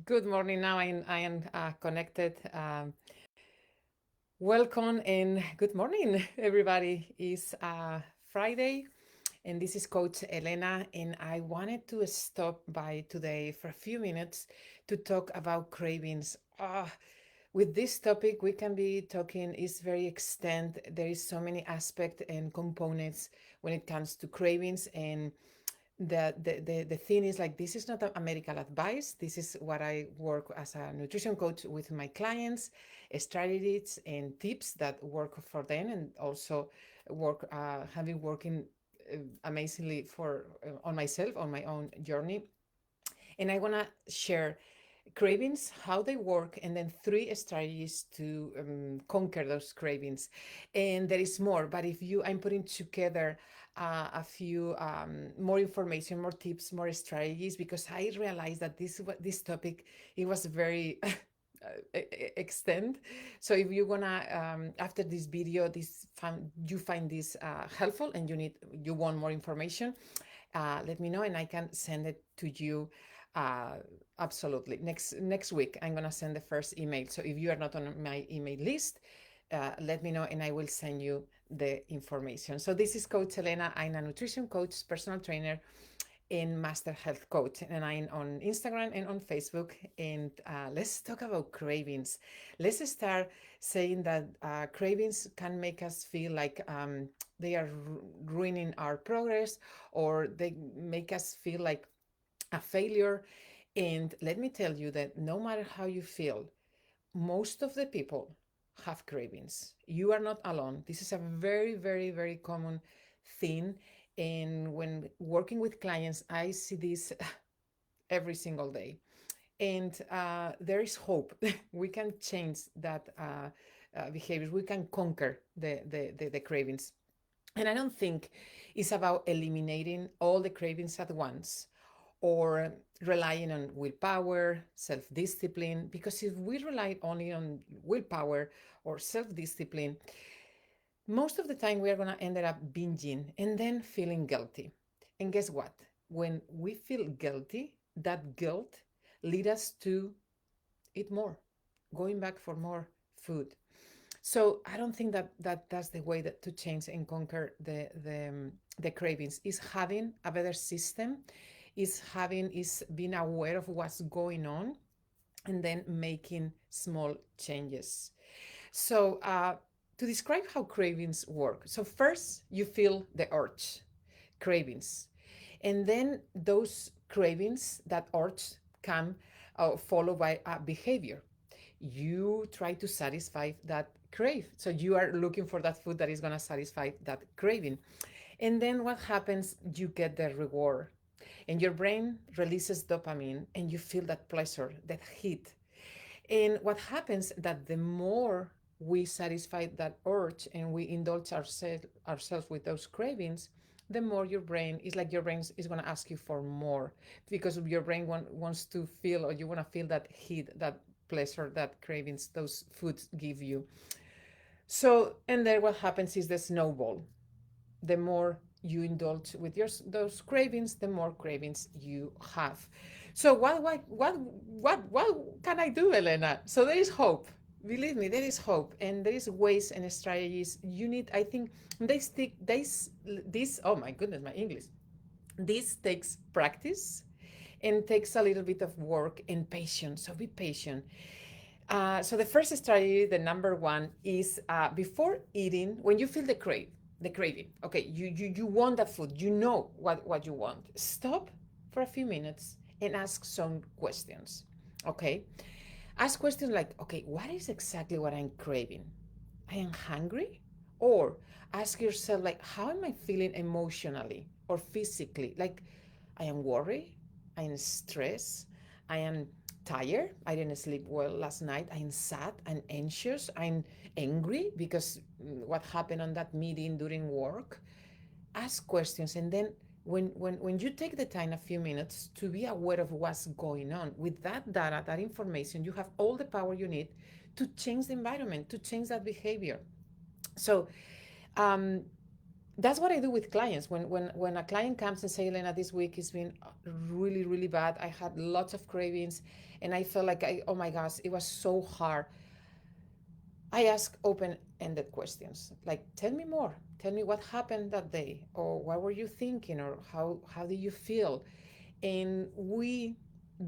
Good morning. Now I am connected. Welcome and good morning, everybody. It's Friday, and this is Coach Elena. And I wanted to stop by today for a few minutes to talk about cravings. With this topic, we can be talking is very extent. There is so many aspects and components when it comes to cravings and the thing is like this is not a medical advice. This is what I work as a nutrition coach with my clients, strategies and tips that work for them, and also work having working amazingly for on myself on my own journey. And I want to share cravings, how they work, and then three strategies to conquer those cravings. And there is more, but if you, I'm putting together a few more information, more tips, more strategies, because I realized that this topic it was very extend. So if you wanna after this video, you find this helpful and you want more information, let me know and I can send it to you. Uh, Absolutely. Next week, I'm gonna send the first email. So if you are not on my email list, let me know and I will send you the information. So this is Coach Elena. I'm a nutrition coach, personal trainer, and master health coach, and I'm on Instagram and on Facebook. And let's talk about cravings. Let's start saying that cravings can make us feel like they are ruining our progress, or they make us feel like a failure. And let me tell you that no matter how you feel, most of the people have cravings. You are not alone. This is a very, very, very common thing. And when working with clients, I see this every single day. And there is hope. We can change that behaviors. We can conquer the cravings. And I don't think it's about eliminating all the cravings at once or relying on willpower, self discipline. Because if we rely only on willpower or self discipline, most of the time we are going to end up binging and then feeling guilty. And guess what? When we feel guilty, that guilt leads us to eat more, going back for more food. So I don't think that's the way to change and conquer the cravings. Is having a better system, is being aware of what's going on, and then making small changes. So to describe how cravings work, so first you feel the urge, cravings, and then those cravings, that urge, come followed by a behavior. You try to satisfy that crave. So you are looking for that food that is going to satisfy that craving. And then what happens? You get the reward. And your brain releases dopamine and you feel that pleasure, that hit. And what happens that the more we satisfy that urge and we indulge ourselves with those cravings, the more your brain is like your brain is going to ask you for more, because your brain wants to feel, or you want to feel that heat, that pleasure, that cravings those foods give you. So, and then what happens is the snowball. The more you indulge with those cravings, the more cravings you have. So what can I do, Elena? So there is hope. Believe me, there is hope, and there is ways and strategies you need. I think they stick. This. Oh my goodness, my English. This takes practice and takes a little bit of work and patience. So be patient. So the first strategy, the number one, is before eating, when you feel the craving. Okay, you want that food. You know what you want. Stop for a few minutes and ask some questions. Okay, ask questions like, okay, what is exactly what I'm craving? I am hungry, or ask yourself like, how am I feeling emotionally or physically? Like, I am worried, I am stressed, I am tired, I didn't sleep well last night, I'm sad, I'm anxious, I'm angry because what happened on that meeting during work. Ask questions, and then when you take the time, a few minutes, to be aware of what's going on with that data, that information, you have all the power you need to change the environment, to change that behavior. So um, That's what I do with clients. When a client comes and say, Elena, this week has been really, really bad. I had lots of cravings and I felt like oh my gosh, it was so hard. I ask open-ended questions like, tell me more. Tell me what happened that day, or what were you thinking, or how did you feel? And we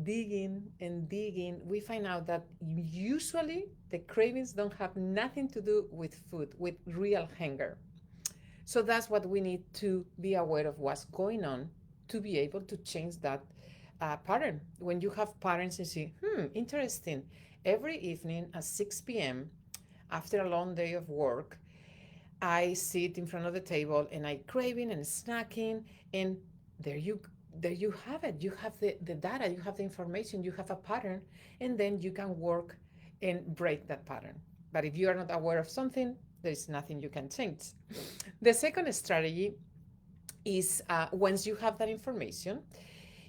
dig in and dig in. We find out that usually the cravings don't have nothing to do with food, with real hunger. So that's what we need to be aware of what's going on to be able to change that pattern. When you have patterns and see, interesting. Every evening at 6 p.m., after a long day of work, I sit in front of the table and I craving and snacking, and there you there you have it. You have the data, you have the information, you have a pattern, and then you can work and break that pattern. But if you are not aware of something, there is nothing you can change. The second strategy is once you have that information,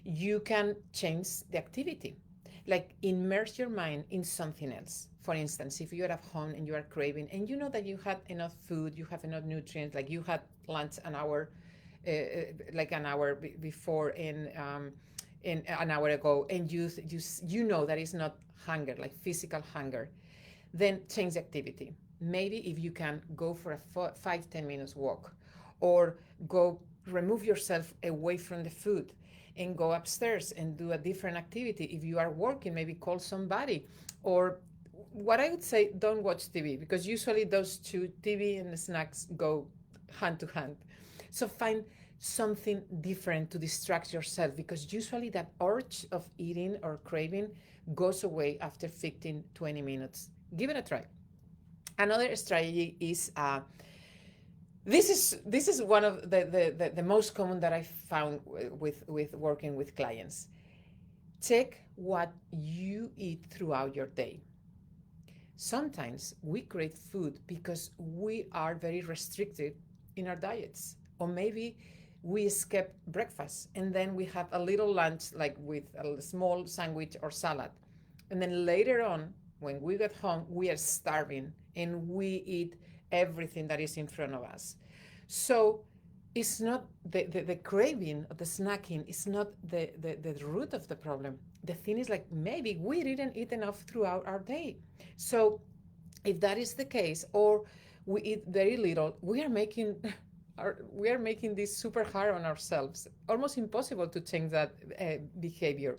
you can change the activity. Like immerse your mind in something else. For instance, if you're at home and you are craving and you know that you had enough food, you have enough nutrients, like you had lunch an hour, like an hour before in an hour ago, and you know that it's not hunger, like physical hunger, then change the activity. Maybe if you can go for a 5-10 minutes walk, or go remove yourself away from the food and go upstairs and do a different activity. If you are working, maybe call somebody. Or what I would say, don't watch TV, because usually those two, TV and snacks, go hand to hand. So find something different to distract yourself, because usually that urge of eating or craving goes away after 15, 20 minutes. Give it a try. Another strategy is this is one of the most common that I found with working with clients. Check what you eat throughout your day. Sometimes we crave food because we are very restricted in our diets, or maybe we skip breakfast and then we have a little lunch, like with a small sandwich or salad, and then later on, when we get home, we are starving and we eat everything that is in front of us. So it's not the craving of the snacking, it's not the root of the problem. The thing is, like, maybe we didn't eat enough throughout our day. So if that is the case, or we eat very little, we are making this super hard on ourselves, almost impossible to change that behavior.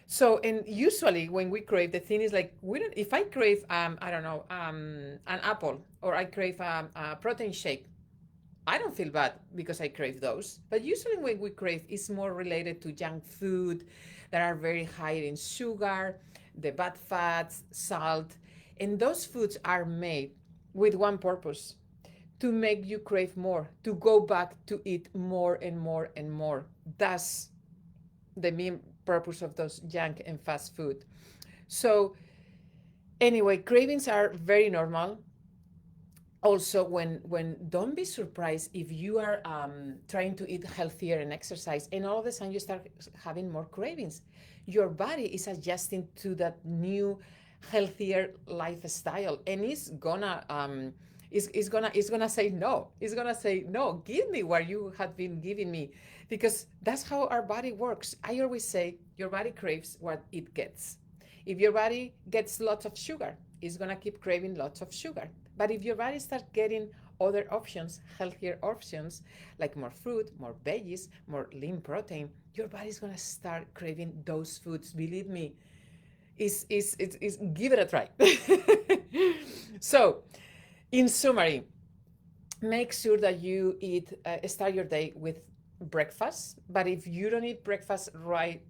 So, and usually when we crave, the thing is, like, we don't. If I crave, I don't know, an apple, or I crave a protein shake, I don't feel bad because I crave those. But usually when we crave, it's more related to junk food that are very high in sugar, the bad fats, salt, and those foods are made with one purpose: to make you crave more, to go back to eat more and more and more. That's the main purpose of those junk and fast food. So anyway, cravings are very normal. Also, when don't be surprised if you are trying to eat healthier and exercise, and all of a sudden you start having more cravings. Your body is adjusting to that new healthier lifestyle, and it's gonna say no. It's gonna say no, give me what you have been giving me, because that's how our body works. I always say your body craves what it gets. If your body gets lots of sugar, it's gonna keep craving lots of sugar. But if your body starts getting other options, healthier options, like more fruit, more veggies, more lean protein, your body's gonna start craving those foods. Believe me, is give it a try. So, in summary, make sure that you start your day with breakfast. But if you don't eat breakfast right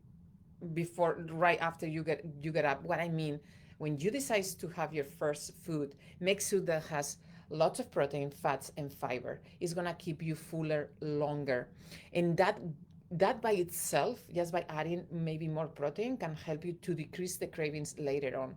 after you get up, what I mean, when you decide to have your first food, make sure that has lots of protein, fats, and fiber. It's gonna keep you fuller longer, and that by itself, just by adding maybe more protein, can help you to decrease the cravings later on.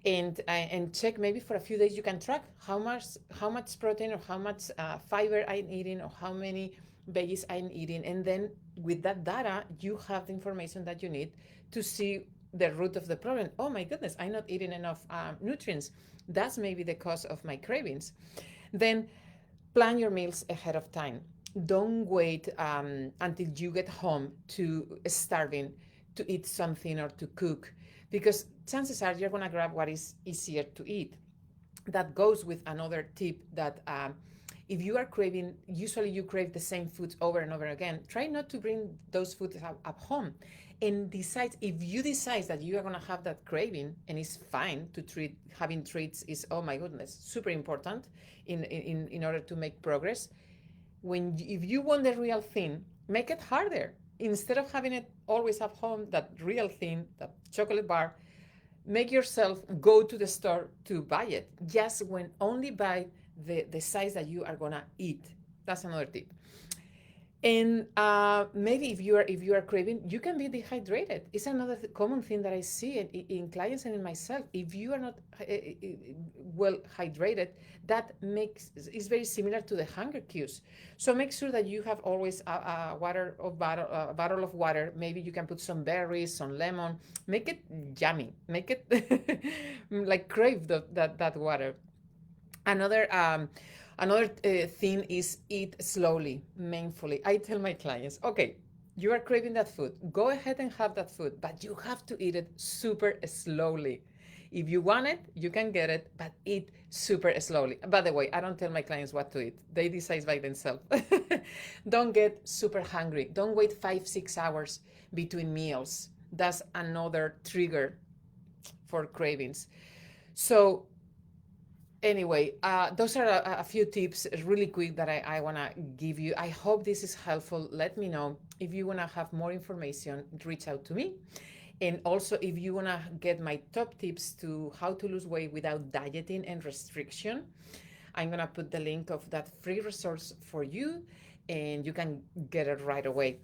And check, maybe for a few days you can track how much protein or how much fiber I'm eating, or how many veggies I'm eating, and then with that data you have the information that you need to see the root of the problem. Oh my goodness, I'm not eating enough nutrients. That's maybe the cause of my cravings. Then Plan your meals ahead of time. Don't wait until you get home to starving to eat something or to cook, because chances are you're going to grab what is easier to eat. That goes with another tip that if you are craving, usually you crave the same foods over and over again, try not to bring those foods up home. And decide, if you decide that you are going to have that craving, and it's fine to treat, having treats is, oh my goodness, super important in order to make progress. If you want the real thing, make it harder. Instead of having it always at home, that real thing, that chocolate bar, make yourself go to the store to buy it. Just when only buy the size that you are gonna eat. That's another tip. And maybe if you are craving, you can be dehydrated. It's another common thing that I see in clients and in myself. If you are not well hydrated, that makes is very similar to the hunger cues. So make sure that you have always a bottle of water. Maybe you can put some berries, some lemon. Make it yummy. Make it like crave that water. Another thing is eat slowly, mindfully. I tell my clients, okay, you are craving that food. Go ahead and have that food, but you have to eat it super slowly. If you want it, you can get it, but eat super slowly. By the way, I don't tell my clients what to eat. They decide by themselves. Don't get super hungry. Don't wait 5, 6 hours between meals. That's another trigger for cravings. So anyway, those are a few tips really quick that I want to give you. I hope this is helpful. Let me know. If you want to have more information, reach out to me. And also, if you want to get my top tips to how to lose weight without dieting and restriction, I'm going to put the link of that free resource for you, and you can get it right away.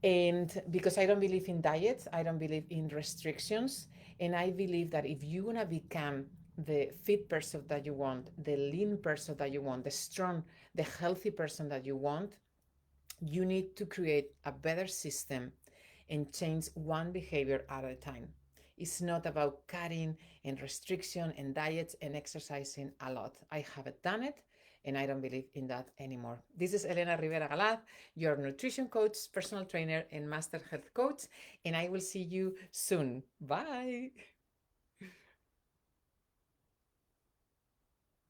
And because I don't believe in diets, I don't believe in restrictions. And I believe that if you want to become the fit person that you want, the lean person that you want, the strong, the healthy person that you want, you need to create a better system and change one behavior at a time. It's not about cutting and restriction and diets and exercising a lot. I haven't done it, and I don't believe in that anymore. This is Elena Rivera Galaz, your nutrition coach, personal trainer, and master health coach, and I will see you soon. Bye.